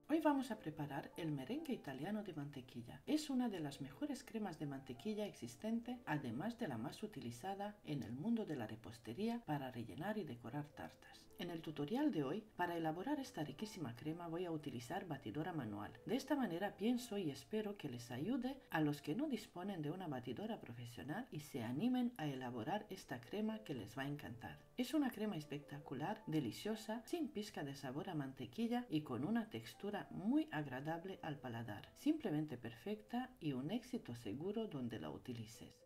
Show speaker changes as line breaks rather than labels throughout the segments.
Hoy vamos a preparar el merengue italiano de mantequilla. Es una de las mejores cremas de mantequilla existente, además de la más utilizada en el mundo de la repostería para rellenar y decorar tartas. En el tutorial de hoy, para elaborar esta riquísima crema voy a utilizar batidora manual. De esta manera pienso y espero que les ayude a los que no disponen de una batidora profesional y se animen a elaborar esta crema que les va a encantar. Es una crema espectacular, deliciosa, sin pizca de sabor a mantequilla y con una textura muy agradable al paladar, simplemente perfecta y un éxito seguro donde la utilices.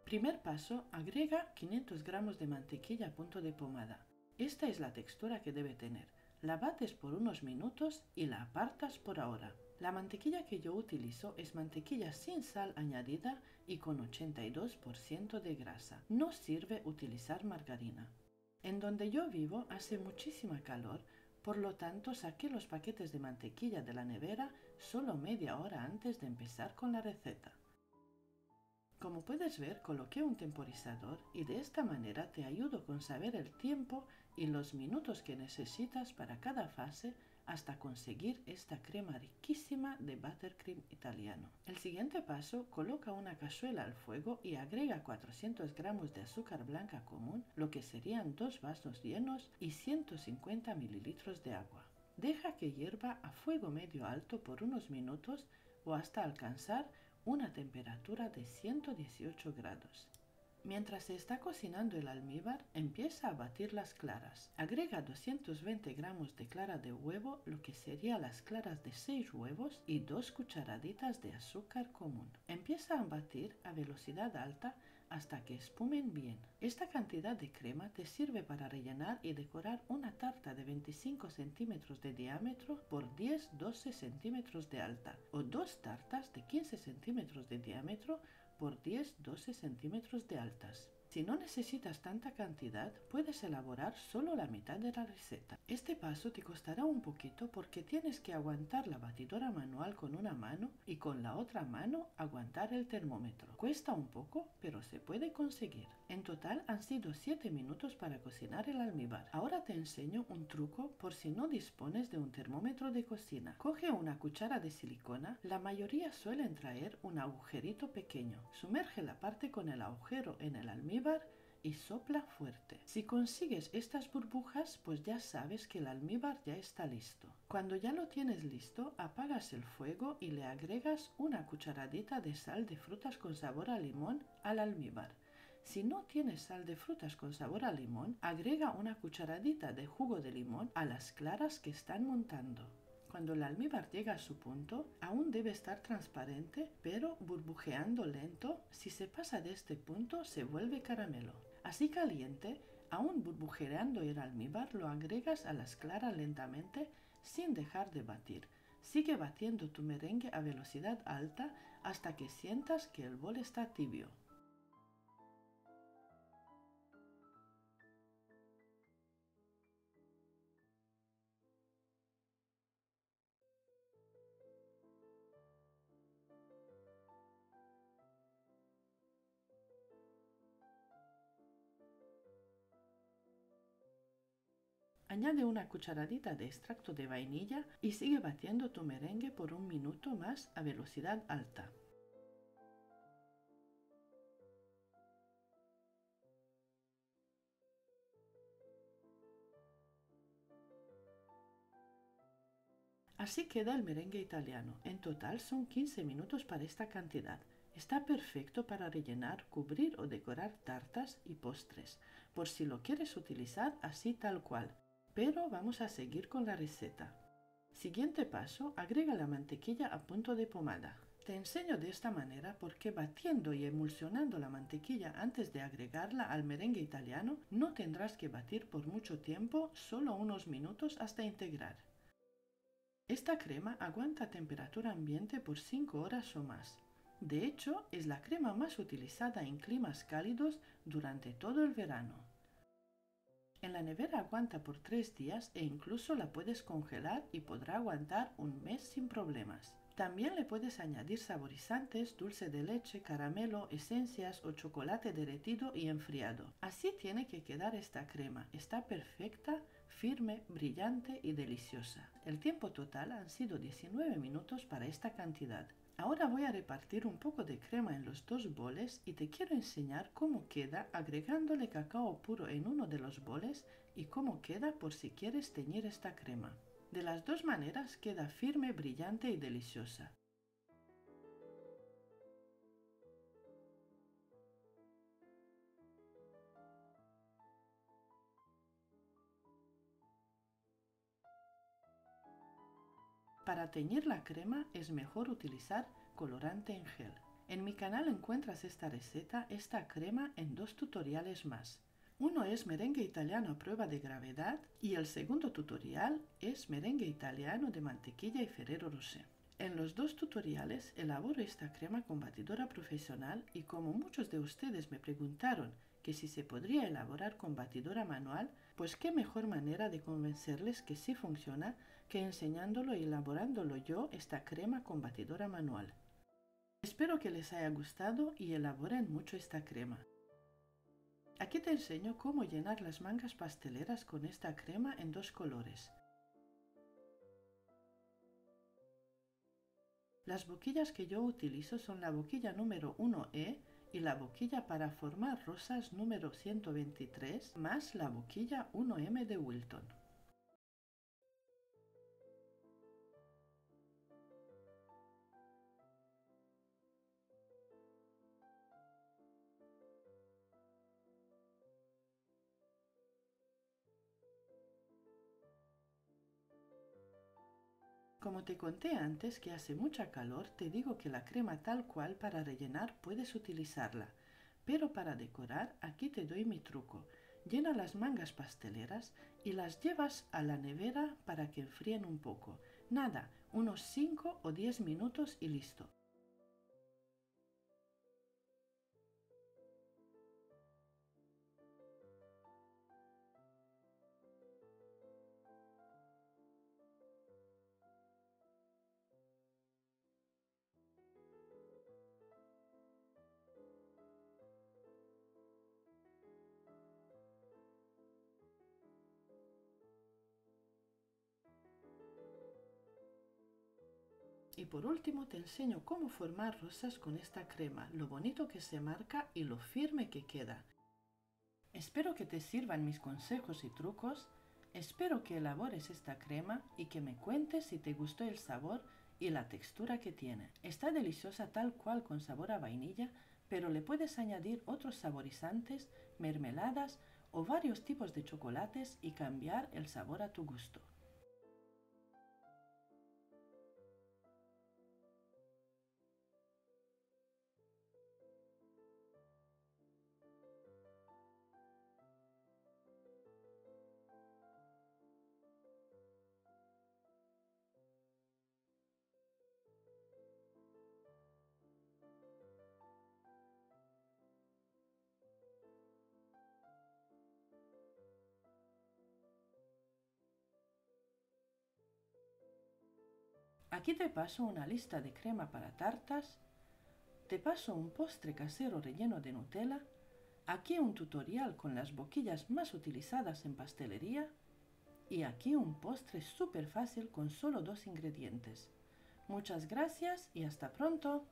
Primer paso, agrega 500 gramos de mantequilla a punto de pomada. Esta es la textura que debe tener. La bates por unos minutos y la apartas por ahora. La mantequilla que yo utilizo es mantequilla sin sal añadida y con 82% de grasa. No sirve utilizar margarina. En donde yo vivo hace muchísima calor, por lo tanto saqué los paquetes de mantequilla de la nevera solo media hora antes de empezar con la receta. Como puedes ver, coloqué un temporizador y de esta manera te ayudo con saber el tiempo y los minutos que necesitas para cada fase hasta conseguir esta crema riquísima de buttercream italiano. El siguiente paso, coloca una cazuela al fuego y agrega 400 gramos de azúcar blanca común, lo que serían 2 vasos llenos y 150 mililitros de agua. Deja que hierva a fuego medio alto por unos minutos o hasta alcanzar una temperatura de 118 grados. Mientras se está cocinando el almíbar, empieza a batir las claras. Agrega 220 gramos de clara de huevo, lo que serían las claras de 6 huevos y 2 cucharaditas de azúcar común. Empieza a batir a velocidad alta hasta que espumen bien. Esta cantidad de crema te sirve para rellenar y decorar una tarta de 25 centímetros de diámetro por 10-12 centímetros de alta o dos tartas de 15 centímetros de diámetro por 10-12 centímetros de altas. Si no necesitas tanta cantidad, puedes elaborar solo la mitad de la receta. Este paso te costará un poquito porque tienes que aguantar la batidora manual con una mano y con la otra mano aguantar el termómetro. Cuesta un poco, pero se puede conseguir. En total han sido 7 minutos para cocinar el almíbar. Ahora te enseño un truco por si no dispones de un termómetro de cocina. Coge una cuchara de silicona, la mayoría suelen traer un agujerito pequeño. Sumerge la parte con el agujero en el almíbar y sopla fuerte. Si consigues estas burbujas, pues ya sabes que el almíbar ya está listo. Cuando ya lo tienes listo, apagas el fuego y le agregas una cucharadita de sal de frutas con sabor a limón al almíbar. Si no tienes sal de frutas con sabor a limón, agrega una cucharadita de jugo de limón a las claras que están montando. Cuando el almíbar llega a su punto, aún debe estar transparente, pero burbujeando lento. Si se pasa de este punto, se vuelve caramelo. Así caliente, aún burbujeando el almíbar, lo agregas a las claras lentamente sin dejar de batir. Sigue batiendo tu merengue a velocidad alta hasta que sientas que el bol está tibio. Añade una cucharadita de extracto de vainilla y sigue batiendo tu merengue por un minuto más a velocidad alta. Así queda el merengue italiano. En total son 15 minutos para esta cantidad. Está perfecto para rellenar, cubrir o decorar tartas y postres, por si lo quieres utilizar así tal cual. Pero vamos a seguir con la receta. Siguiente paso, agrega la mantequilla a punto de pomada. Te enseño de esta manera porque batiendo y emulsionando la mantequilla antes de agregarla al merengue italiano, no tendrás que batir por mucho tiempo, solo unos minutos hasta integrar. Esta crema aguanta temperatura ambiente por 5 horas o más. De hecho, es la crema más utilizada en climas cálidos durante todo el verano. En la nevera aguanta por 3 días e incluso la puedes congelar y podrá aguantar un mes sin problemas. También le puedes añadir saborizantes, dulce de leche, caramelo, esencias o chocolate derretido y enfriado. Así tiene que quedar esta crema. Está perfecta, firme, brillante y deliciosa. El tiempo total han sido 19 minutos para esta cantidad. Ahora voy a repartir un poco de crema en los dos boles y te quiero enseñar cómo queda agregándole cacao puro en uno de los boles y cómo queda por si quieres teñir esta crema. De las dos maneras queda firme, brillante y deliciosa. Para teñir la crema es mejor utilizar colorante en gel. En mi canal encuentras esta crema en dos tutoriales más. Uno es merengue italiano a prueba de gravedad y el segundo tutorial es merengue italiano de mantequilla y Ferrero Rocher. En los dos tutoriales elaboro esta crema con batidora profesional y como muchos de ustedes me preguntaron que si se podría elaborar con batidora manual, pues qué mejor manera de convencerles que sí funciona que enseñándolo y elaborándolo yo esta crema con batidora manual. Espero que les haya gustado y elaboren mucho esta crema. Aquí te enseño cómo llenar las mangas pasteleras con esta crema en dos colores. Las boquillas que yo utilizo son la boquilla número 1E y la boquilla para formar rosas número 123 más la boquilla 1M de Wilton. Como te conté antes que hace mucha calor, te digo que la crema tal cual para rellenar puedes utilizarla, pero para decorar aquí te doy mi truco. Llena las mangas pasteleras y las llevas a la nevera para que enfríen un poco. Nada, unos 5 o 10 minutos y listo. Y por último te enseño cómo formar rosas con esta crema, lo bonito que se marca y lo firme que queda. Espero que te sirvan mis consejos y trucos, espero que elabores esta crema y que me cuentes si te gustó el sabor y la textura que tiene. Está deliciosa tal cual con sabor a vainilla, pero le puedes añadir otros saborizantes, mermeladas o varios tipos de chocolates y cambiar el sabor a tu gusto. Aquí te paso una lista de crema para tartas, te paso un postre casero relleno de Nutella, aquí un tutorial con las boquillas más utilizadas en pastelería y aquí un postre súper fácil con solo 2 ingredientes. Muchas gracias y hasta pronto.